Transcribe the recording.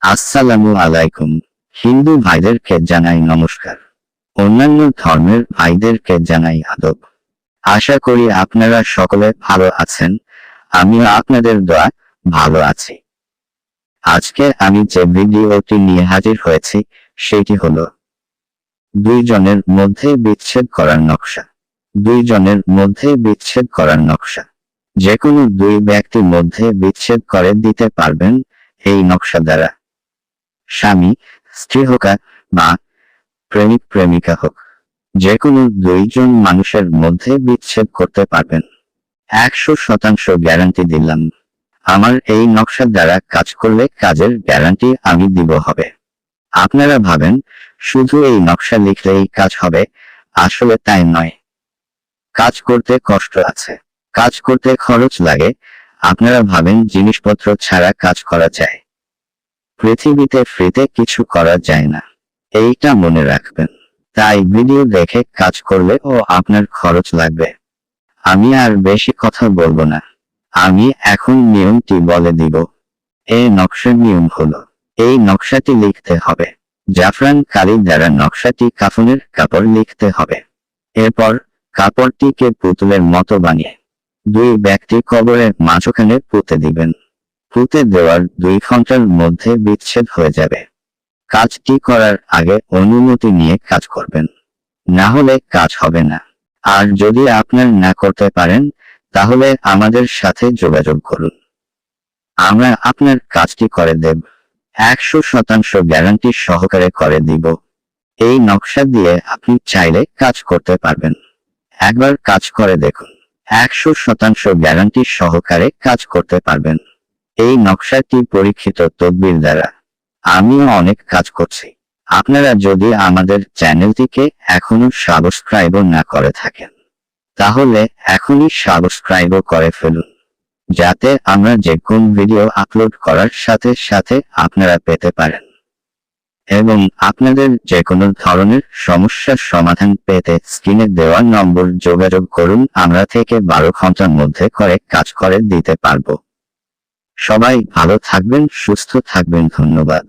আসসালামু আলাইকুম। হিন্দু ভাইদেরকে জানাই নমস্কার। অন্যান্য ধর্মের ভাইদেরকে জানাই আদব। আশা করি আপনারা সকলে ভালো আছেন। আমিও আপনাদের দোয়া ভালো আছি। আজকে আমি যে ভিডিওটি নিয়ে হাজির হয়েছি সেটি হলো দুইজনের মধ্যে বিচ্ছেদ করার নকশা। দুইজনের মধ্যে বিচ্ছেদ করার নকশা। যে কোনো দুই ব্যক্তির মধ্যে বিচ্ছেদ করে দিতে পারবেন এই নকশা দ্বারা। স্বামী স্ত্রী হোক বা প্রেমিক প্রেমিকা হোক, যে কোনো দুইজন মানুষের মধ্যে বিচ্ছেদ করতে পারবেন। 100% গ্যারান্টি দিলাম। আমার এই নকশার দ্বারা কাজ করলে কাজের গ্যারান্টি আমি দিব হবে। আপনারা ভাবেন শুধু এই নকশা লিখলেই কাজ হবে, আসলে তাই নয়। কাজ করতে কষ্ট আছে, কাজ করতে খরচ লাগে। আপনারা ভাবেন জিনিসপত্র ছাড়া কাজ করা যায়। পৃথিবীতে ফ্রিতে কিছু করা যায় না, এইটা মনে রাখবেন। তাই ভিডিও দেখে কাজ করলে আপনার খরচ লাগবে। আমি আর বেশি কথা বলবো না, আমি এখন নিয়মটি বলে দিব। এই নকশার নিয়ম হলো, এই নকশাটি লিখতে হবে জাফরান কালি দ্বারা। নকশাটি কাফনের কাপড় লিখতে হবে। এরপর কাপড়টিকে পুতুলের মতো বানিয়ে দুই ব্যক্তি কবরের মাঝখানে পুঁতে দিবেন। পুঁতে দেওয়ার 2 ঘন্টার মধ্যে বিচ্ছেদ হয়ে যাবে। কাজটি করার আগে অনুমতি নিয়ে কাজ করবেন, না হলে কাজ হবে না। আর যদি আপনার না করতে পারেন তাহলে আমাদের সাথে যোগাযোগ করুন, আমরা আপনার কাজটি করে দেব। 100% গ্যারান্টি সহকারে করে দিব। এই নকশা দিয়ে আপনি চাইলে কাজ করতে পারবেন। একবার কাজ করে দেখুন, 100% গ্যারান্টি সহকারে কাজ করতে পারবেন। এই নকশাটি পরীক্ষিত তদবির দ্বারা। আমিও অনেক কাজ করছি। আপনারা যদি আমাদের চ্যানেলটিকে এখনো সাবস্ক্রাইব না করে থাকেন তাহলে এখনই সাবস্ক্রাইব করে ফেলুন, যাতে আমরা যে কোন ভিডিও আপলোড করার সাথে সাথে আপনারা পেতে পারেন। এবং আপনাদের যে কোনো ধরনের সমস্যার সমাধান পেতে স্ক্রিনে দেওয়া নম্বর যোগাযোগ করুন। আমরা থেকে 12 ঘন্টার মধ্যে করে কাজ করে দিতে পারবো। সবাই ভালো থাকবেন, সুস্থ থাকবেন। ধন্যবাদ।